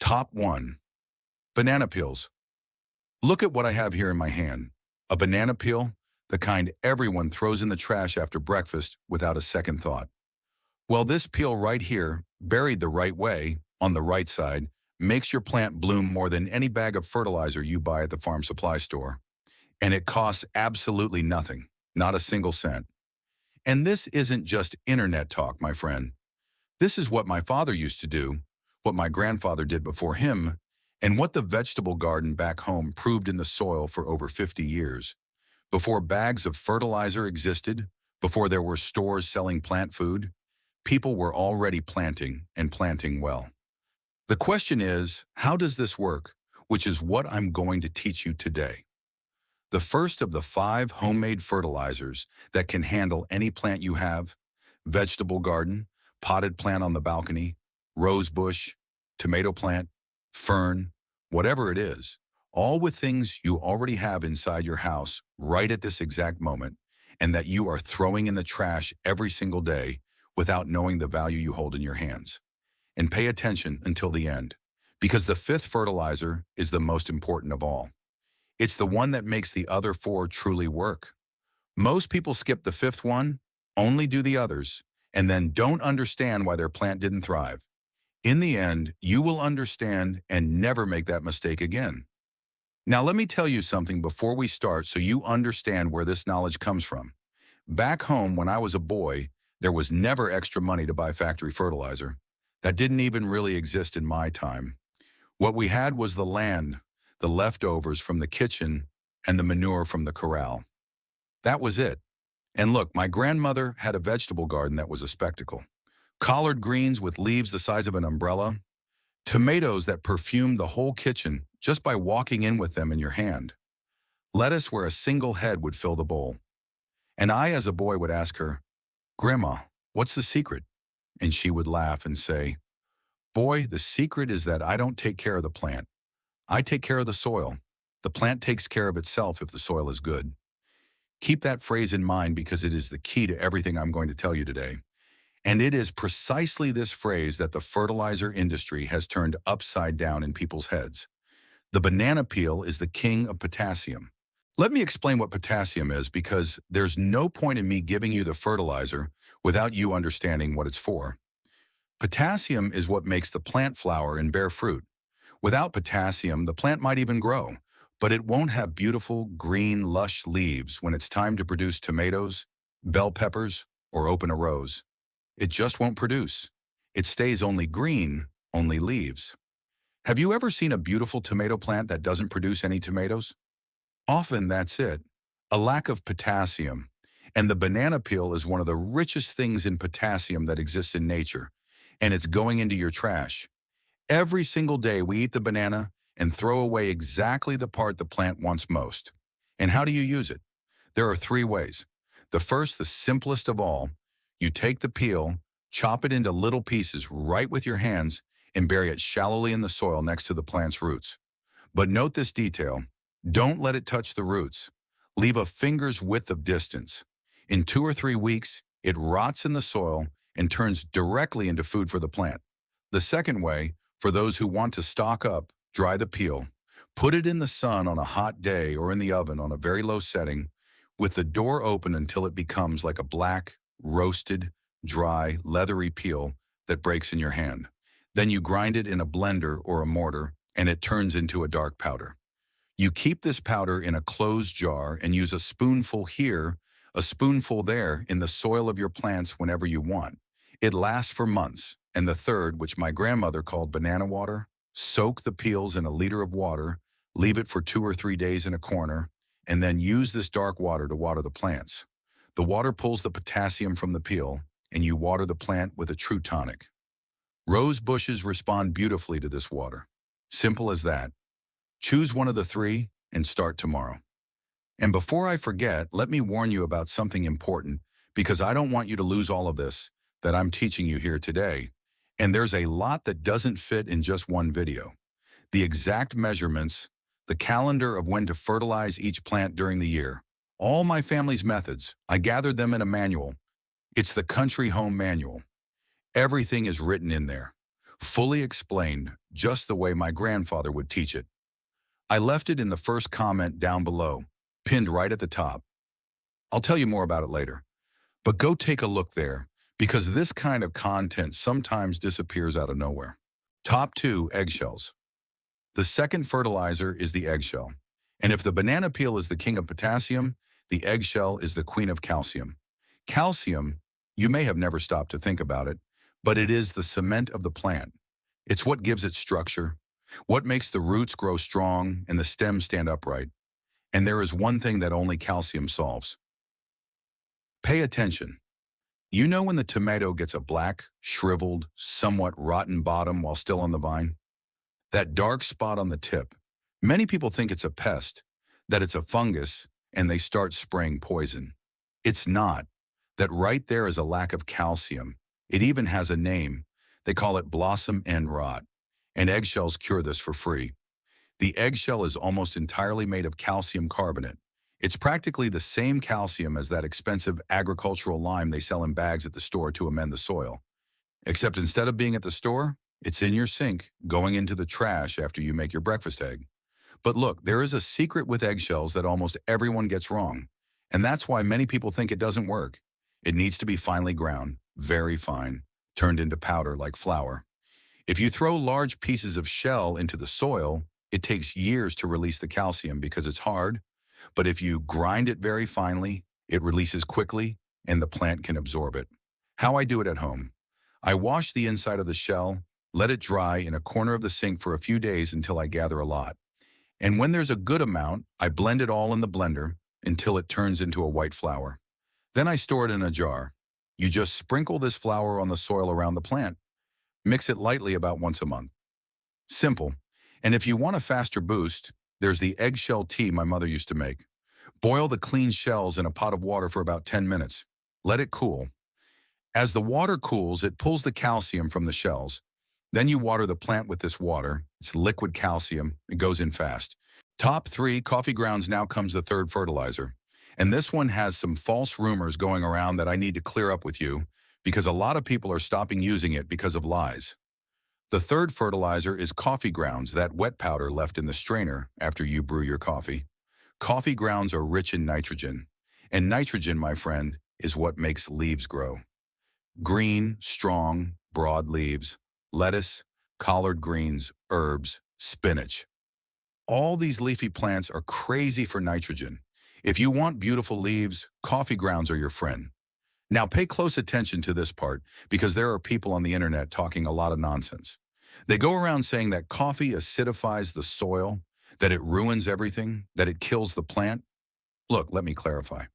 Top 1. Banana peels. Look at what I have here in my hand. A banana peel, the kind everyone throws in the trash after breakfast without a second thought. Well, this peel right here, buried the right way, on the right side, makes your plant bloom more than any bag of fertilizer you buy at the farm supply store. And it costs absolutely nothing, not a single cent. And this isn't just internet talk, my friend. This is what my father used to do, what my grandfather did before him, and what the vegetable garden back home proved in the soil for over 50 years. Before bags of fertilizer existed, before there were stores selling plant food, people were already planting and planting well. The question is, how does this work? Which is what I'm going to teach you today. The first of the 5 homemade fertilizers that can handle any plant you have: vegetable garden, potted plant on the balcony, rose bush, tomato plant, fern, whatever it is, all with things you already have inside your house right at this exact moment, and that you are throwing in the trash every single day without knowing the value you hold in your hands. And pay attention until the end, because the 5th fertilizer is the most important of all. It's the one that makes the other 4 truly work. Most people skip the 5th one, only do the others, and then don't understand why their plant didn't thrive. In the end, you will understand and never make that mistake again. Now let me tell you something before we start so you understand where this knowledge comes from. Back home when I was a boy, there was never extra money to buy factory fertilizer. That didn't even really exist in my time. What we had was the land, the leftovers from the kitchen, and the manure from the corral. That was it. And look, my grandmother had a vegetable garden that was a spectacle. Collard greens with leaves the size of an umbrella, tomatoes that perfumed the whole kitchen just by walking in with them in your hand, lettuce where a single head would fill the bowl. And I, as a boy, would ask her, "Grandma, what's the secret?" And she would laugh and say, "Boy, the secret is that I don't take care of the plant. I take care of the soil. The plant takes care of itself if the soil is good." Keep that phrase in mind because it is the key to everything I'm going to tell you today. And it is precisely this phrase that the fertilizer industry has turned upside down in people's heads. The banana peel is the king of potassium. Let me explain what potassium is, because there's no point in me giving you the fertilizer without you understanding what it's for. Potassium is what makes the plant flower and bear fruit. Without potassium, the plant might even grow, but it won't have beautiful, green, lush leaves when it's time to produce tomatoes, bell peppers, or open a rose. It just won't produce. It stays only green, only leaves. Have you ever seen a beautiful tomato plant that doesn't produce any tomatoes? Often that's it, a lack of potassium. And the banana peel is one of the richest things in potassium that exists in nature, and it's going into your trash. Every single day we eat the banana and throw away exactly the part the plant wants most. And how do you use it? There are 3 ways. The first, the simplest of all, you take the peel, chop it into little pieces right with your hands, and bury it shallowly in the soil next to the plant's roots. But note this detail: don't let it touch the roots. Leave a finger's width of distance. In 2 or 3 weeks, it rots in the soil and turns directly into food for the plant. The second way, for those who want to stock up, dry the peel. Put it in the sun on a hot day or in the oven on a very low setting, with the door open until it becomes like a black, roasted, dry, leathery peel that breaks in your hand. Then you grind it in a blender or a mortar, and it turns into a dark powder. You keep this powder in a closed jar and use a spoonful here, a spoonful there in the soil of your plants whenever you want. It lasts for months. And the third, which my grandmother called banana water, soak the peels in a liter of water, leave it for 2 or 3 days in a corner, and then use this dark water to water the plants. The water pulls the potassium from the peel, and you water the plant with a true tonic. Rose bushes respond beautifully to this water. Simple as that. Choose one of the 3 and start tomorrow. And before I forget, let me warn you about something important, because I don't want you to lose all of this that I'm teaching you here today. And there's a lot that doesn't fit in just one video. The exact measurements, the calendar of when to fertilize each plant during the year, all my family's methods, I gathered them in a manual. It's the Country Home Manual. Everything is written in there. fully explained just the way my grandfather would teach it. I left it in the first comment down below, pinned right at the top. I'll tell you more about it later. But go take a look there, because this kind of content sometimes disappears out of nowhere. Top 2, eggshells. The second fertilizer is the eggshell. And if the banana peel is the king of potassium, the eggshell is the queen of calcium. Calcium, you may have never stopped to think about it, but it is the cement of the plant. It's what gives it structure, what makes the roots grow strong and the stems stand upright. And there is one thing that only calcium solves. Pay attention. You know when the tomato gets a black, shriveled, somewhat rotten bottom while still on the vine? That dark spot on the tip. Many people think it's a pest, that it's a fungus, and they start spraying poison. It's not. That right there is a lack of calcium. It even has a name. They call it blossom end rot. And eggshells cure this for free. The eggshell is almost entirely made of calcium carbonate. It's practically the same calcium as that expensive agricultural lime they sell in bags at the store to amend the soil. Except instead of being at the store, it's in your sink, going into the trash after you make your breakfast egg. But look, there is a secret with eggshells that almost everyone gets wrong. And that's why many people think it doesn't work. It needs to be finely ground, very fine, turned into powder like flour. If you throw large pieces of shell into the soil, it takes years to release the calcium because it's hard. But if you grind it very finely, it releases quickly and the plant can absorb it. How I do it at home. I wash the inside of the shell, let it dry in a corner of the sink for a few days until I gather a lot. And when there's a good amount, I blend it all in the blender until it turns into a white flour. Then I store it in a jar. You just sprinkle this flour on the soil around the plant. Mix it lightly about once a month. Simple. And if you want a faster boost, there's the eggshell tea my mother used to make. Boil the clean shells in a pot of water for about 10 minutes. Let it cool. As the water cools, it pulls the calcium from the shells. Then you water the plant with this water. It's liquid calcium. It goes in fast. Top 3, coffee grounds. Now comes the third fertilizer. And this one has some false rumors going around that I need to clear up with you because a lot of people are stopping using it because of lies. The third fertilizer is coffee grounds, that wet powder left in the strainer after you brew your coffee. Coffee grounds are rich in nitrogen. And nitrogen, my friend, is what makes leaves grow. Green, strong, broad leaves, lettuce, collard greens, herbs, spinach. All these leafy plants are crazy for nitrogen. If you want beautiful leaves, coffee grounds are your friend. Now pay close attention to this part because there are people on the internet talking a lot of nonsense. They go around saying that coffee acidifies the soil, that it ruins everything, that it kills the plant. Look, let me clarify.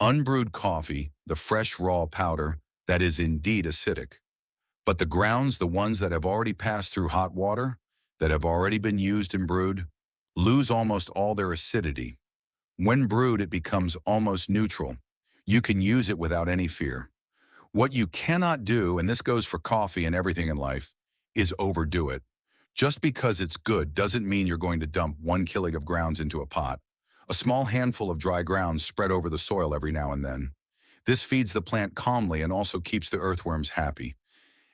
Unbrewed coffee, the fresh raw powder, that is indeed acidic. But the grounds, the ones that have already passed through hot water, that have already been used and brewed, lose almost all their acidity. When brewed, it becomes almost neutral. You can use it without any fear. What you cannot do, and this goes for coffee and everything in life, is overdo it. Just because it's good doesn't mean you're going to dump 1 kilo of grounds into a pot. A small handful of dry grounds spread over the soil every now and then. This feeds the plant calmly and also keeps the earthworms happy.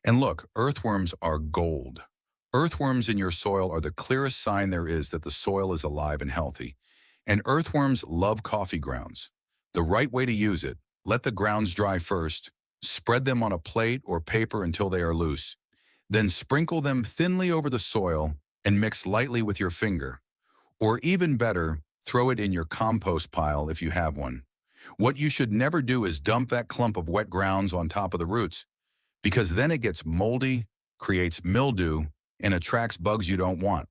And look, earthworms are gold. Earthworms in your soil are the clearest sign there is that the soil is alive and healthy. And earthworms love coffee grounds. The right way to use it, let the grounds dry first, spread them on a plate or paper until they are loose. Then sprinkle them thinly over the soil and mix lightly with your finger. Or even better, throw it in your compost pile if you have one. What you should never do is dump that clump of wet grounds on top of the roots, because then it gets moldy, creates mildew, and attracts bugs you don't want.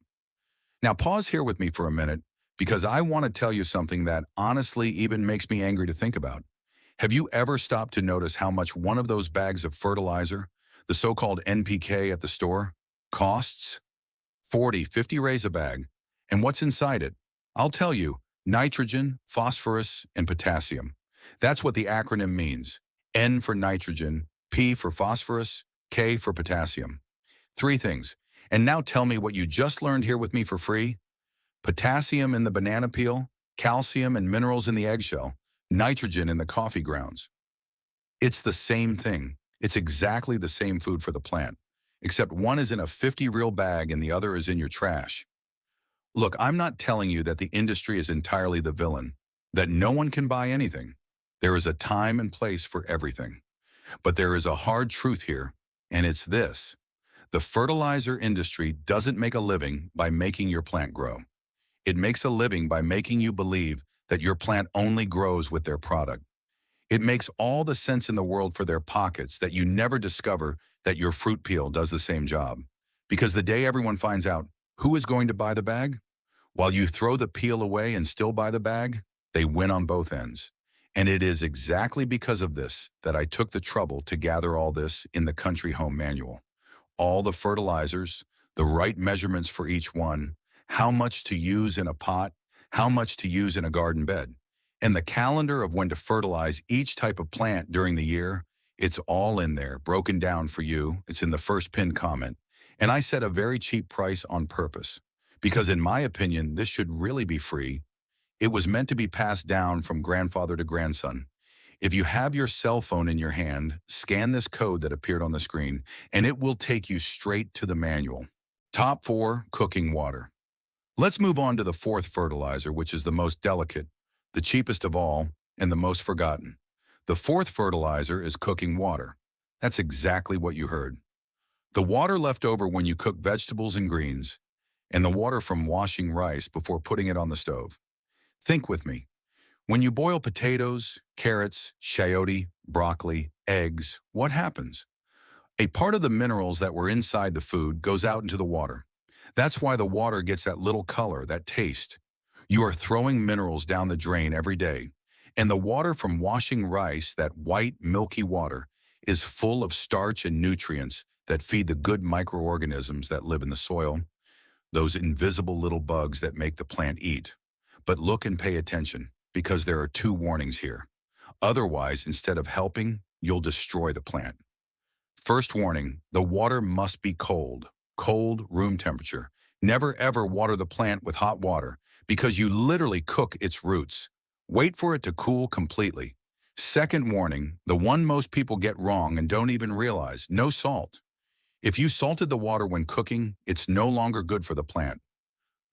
Now pause here with me for a minute, because I want to tell you something that honestly even makes me angry to think about. Have you ever stopped to notice how much one of those bags of fertilizer, the so-called NPK at the store, costs? 40, 50 rays a bag. And what's inside it? I'll tell you, nitrogen, phosphorus, and potassium. That's what the acronym means. N for nitrogen, P for phosphorus, K for potassium. 3 things. And now tell me what you just learned here with me for free. Potassium in the banana peel, calcium and minerals in the eggshell, nitrogen in the coffee grounds. It's the same thing. It's exactly the same food for the plant. except one is in a 50 reel bag and the other is in your trash. Look, I'm not telling you that the industry is entirely the villain, that no one can buy anything. There is a time and place for everything. But there is a hard truth here, and it's this. The fertilizer industry doesn't make a living by making your plant grow. It makes a living by making you believe that your plant only grows with their product. It makes all the sense in the world for their pockets that you never discover that your fruit peel does the same job. Because the day everyone finds out who is going to buy the bag, while you throw the peel away and still buy the bag, they win on both ends. And it is exactly because of this that I took the trouble to gather all this in the Country Home Manual. All the fertilizers, the right measurements for each one, how much to use in a pot, how much to use in a garden bed, and the calendar of when to fertilize each type of plant during the year. It's all in there, broken down for you. It's in the first pinned comment. And I set a very cheap price on purpose, because in my opinion, this should really be free. It was meant to be passed down from grandfather to grandson. If you have your cell phone in your hand, scan this code that appeared on the screen, and it will take you straight to the manual. Top 4, cooking water. Let's move on to the fourth fertilizer, which is the most delicate, the cheapest of all, and the most forgotten. The fourth fertilizer is cooking water. That's exactly what you heard. The water left over when you cook vegetables and greens, and the water from washing rice before putting it on the stove. Think with me. When you boil potatoes, carrots, chayote, broccoli, eggs, what happens? A part of the minerals that were inside the food goes out into the water. That's why the water gets that little color, that taste. You are throwing minerals down the drain every day. And the water from washing rice, that white, milky water, is full of starch and nutrients that feed the good microorganisms that live in the soil, those invisible little bugs that make the plant eat. But look and pay attention, because there are 2 warnings here. Otherwise, instead of helping, you'll destroy the plant. First warning, the water must be cold. Cold, room temperature. Never ever water the plant with hot water, because you literally cook its roots. Wait for it to cool completely. Second warning, the one most people get wrong and don't even realize, no salt. If you salted the water when cooking, it's no longer good for the plant.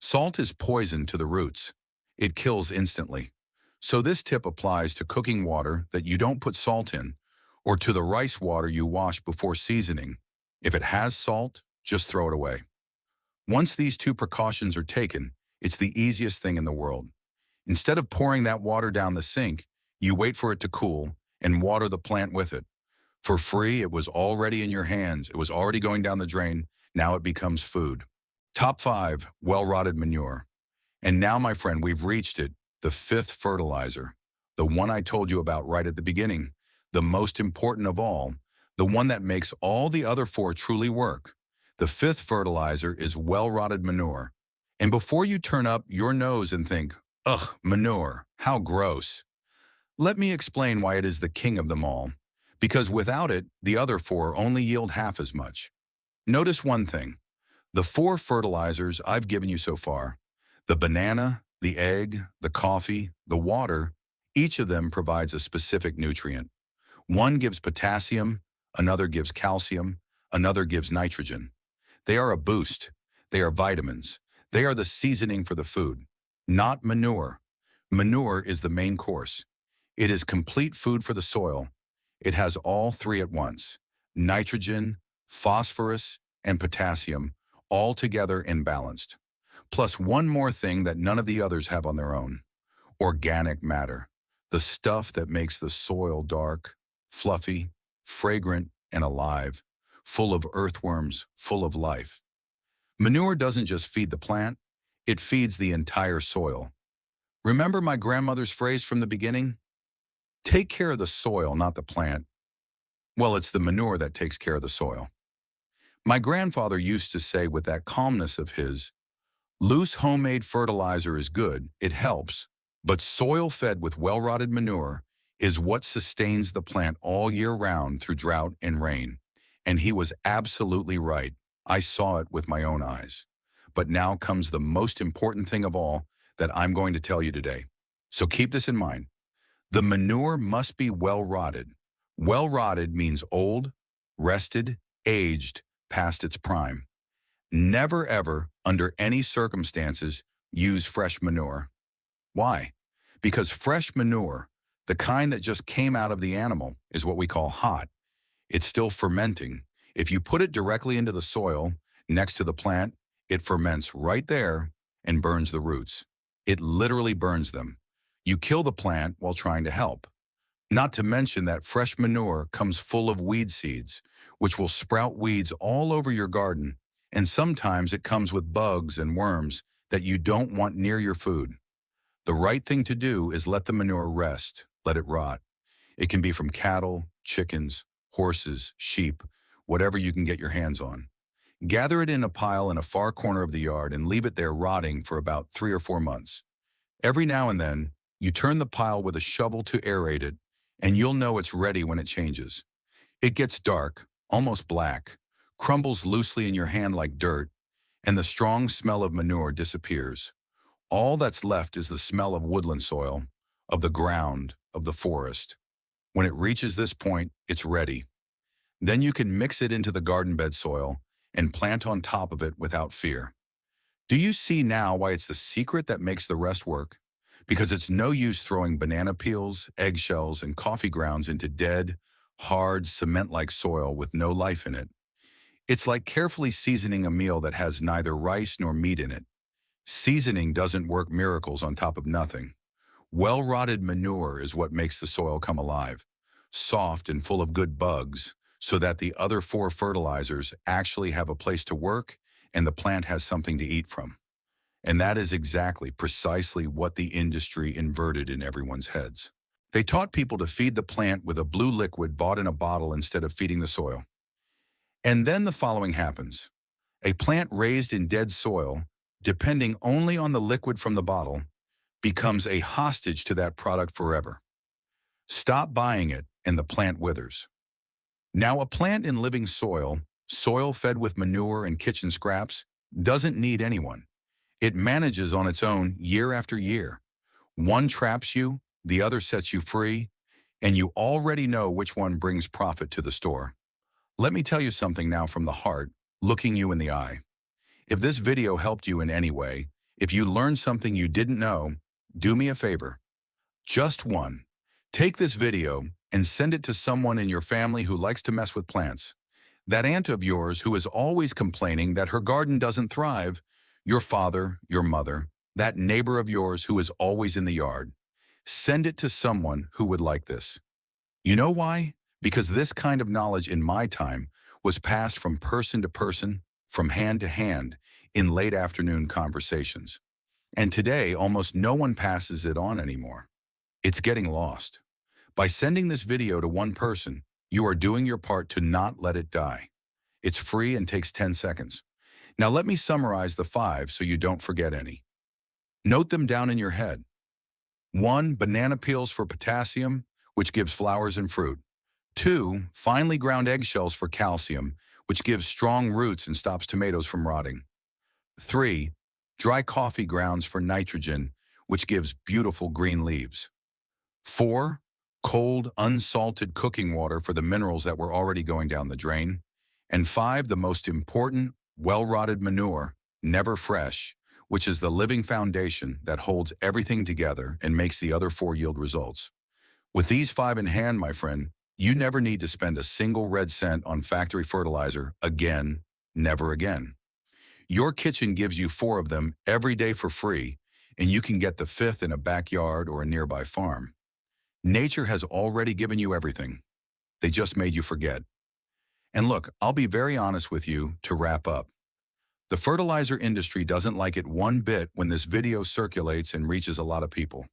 Salt is poison to the roots. It kills instantly. So this tip applies to cooking water that you don't put salt in, or to the rice water you wash before seasoning. If it has salt, just throw it away. Once these 2 precautions are taken, it's the easiest thing in the world. Instead of pouring that water down the sink, you wait for it to cool and water the plant with it. For free, it was already in your hands. It was already going down the drain. Now it becomes food. Top 5, well-rotted manure. And now, my friend, we've reached it, the 5th fertilizer, the one I told you about right at the beginning, the most important of all, the one that makes all the other 4 truly work. The 5th fertilizer is well-rotted manure. And before you turn up your nose and think, ugh, manure, how gross, let me explain why it is the king of them all. Because without it, the other 4 only yield half as much. Notice one thing. The 4 fertilizers I've given you so far, the banana, the egg, the coffee, the water, each of them provides a specific nutrient. One gives potassium, another gives calcium, another gives nitrogen. They are a boost. They are vitamins. They are the seasoning for the food, not manure. Manure is the main course. It is complete food for the soil. It has all 3 at once, nitrogen, phosphorus, and potassium, all together and balanced. Plus one more thing that none of the others have on their own, organic matter, the stuff that makes the soil dark, fluffy, fragrant, and alive, full of earthworms, full of life. Manure doesn't just feed the plant, it feeds the entire soil. Remember my grandmother's phrase from the beginning? Take care of the soil, not the plant. Well, it's the manure that takes care of the soil. My grandfather used to say with that calmness of his, loose homemade fertilizer is good, it helps, but soil fed with well-rotted manure is what sustains the plant all year round through drought and rain. And he was absolutely right. I saw it with my own eyes. But now comes the most important thing of all that I'm going to tell you today. So keep this in mind. The manure must be well-rotted. Well-rotted means old, rested, aged, past its prime. Never ever, under any circumstances, use fresh manure. Why? Because fresh manure, the kind that just came out of the animal, is what we call hot. It's still fermenting. If you put it directly into the soil, next to the plant, it ferments right there and burns the roots. It literally burns them. You kill the plant while trying to help. Not to mention that fresh manure comes full of weed seeds, which will sprout weeds all over your garden, and sometimes it comes with bugs and worms that you don't want near your food. The right thing to do is let the manure rest, let it rot. It can be from cattle, chickens, horses, sheep, whatever you can get your hands on. Gather it in a pile in a far corner of the yard and leave it there rotting for about 3 or 4 months. Every now and then, you turn the pile with a shovel to aerate it, and you'll know it's ready when it changes. It gets dark, almost black, crumbles loosely in your hand like dirt, and the strong smell of manure disappears. All that's left is the smell of woodland soil, of the ground, of the forest. When it reaches this point, it's ready. Then you can mix it into the garden bed soil and plant on top of it without fear. Do you see now why it's the secret that makes the rest work? Because it's no use throwing banana peels, eggshells, and coffee grounds into dead, hard, cement-like soil with no life in it. It's like carefully seasoning a meal that has neither rice nor meat in it. Seasoning doesn't work miracles on top of nothing. Well-rotted manure is what makes the soil come alive, soft and full of good bugs, so that the other 4 fertilizers actually have a place to work and the plant has something to eat from. And that is precisely what the industry inverted in everyone's heads. They taught people to feed the plant with a blue liquid bought in a bottle instead of feeding the soil. And then the following happens. A plant raised in dead soil, depending only on the liquid from the bottle, becomes a hostage to that product forever. Stop buying it and the plant withers. Now, a plant in living soil, soil fed with manure and kitchen scraps, doesn't need anyone. It manages on its own year after year. One traps you, the other sets you free, and you already know which one brings profit to the store. Let me tell you something now from the heart, looking you in the eye. If this video helped you in any way, if you learned something you didn't know, do me a favor. Just one. Take this video and send it to someone in your family who likes to mess with plants. That aunt of yours who is always complaining that her garden doesn't thrive, your father, your mother, that neighbor of yours who is always in the yard. Send it to someone who would like this. You know why? Because this kind of knowledge in my time was passed from person to person, from hand to hand, in late afternoon conversations. And today, almost no one passes it on anymore. It's getting lost. By sending this video to one person, you are doing your part to not let it die. It's free and takes 10 seconds. Now let me summarize the 5 so you don't forget any. Note them down in your head. 1. Banana peels for potassium, which gives flowers and fruit. 2. Finely ground eggshells for calcium, which gives strong roots and stops tomatoes from rotting. 3. Dry coffee grounds for nitrogen, which gives beautiful green leaves. 4. Cold, unsalted cooking water for the minerals that were already going down the drain. And 5. The most important, well-rotted manure, never fresh, which is the living foundation that holds everything together and makes the other 4 yield results. With these 5 in hand, my friend, you never need to spend a single red cent on factory fertilizer again, never again. Your kitchen gives you 4 of them every day for free, and you can get the 5th in a backyard or a nearby farm. Nature has already given you everything. They just made you forget. And look, I'll be very honest with you to wrap up. The fertilizer industry doesn't like it one bit when this video circulates and reaches a lot of people.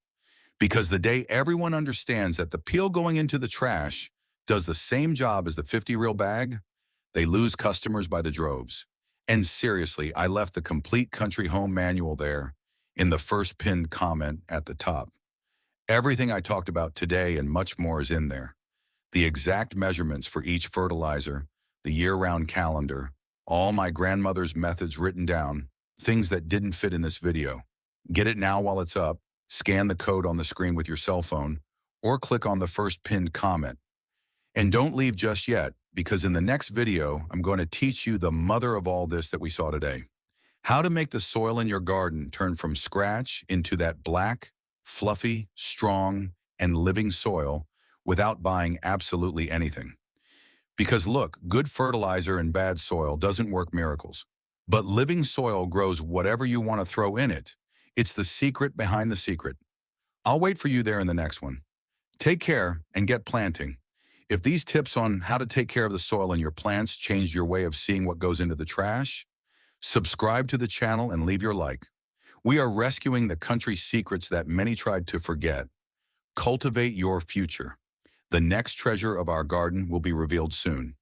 Because the day everyone understands that the peel going into the trash does the same job as the 50 reel bag, they lose customers by the droves. And seriously, I left the complete country home manual there in the first pinned comment at the top. Everything I talked about today and much more is in there. The exact measurements for each fertilizer, the year-round calendar, all my grandmother's methods written down, things that didn't fit in this video. Get it now while it's up, scan the code on the screen with your cell phone, or click on the first pinned comment. And don't leave just yet. because in the next video, I'm going to teach you the mother of all this that we saw today. How to make the soil in your garden turn from scratch into that black, fluffy, strong, and living soil without buying absolutely anything. Because look, good fertilizer and bad soil doesn't work miracles. But living soil grows whatever you want to throw in it. It's the secret behind the secret. I'll wait for you there in the next one. Take care and get planting. If these tips on how to take care of the soil in your plants changed your way of seeing what goes into the trash, subscribe to the channel and leave your like. We are rescuing the country's secrets that many tried to forget. Cultivate your future. The next treasure of our garden will be revealed soon.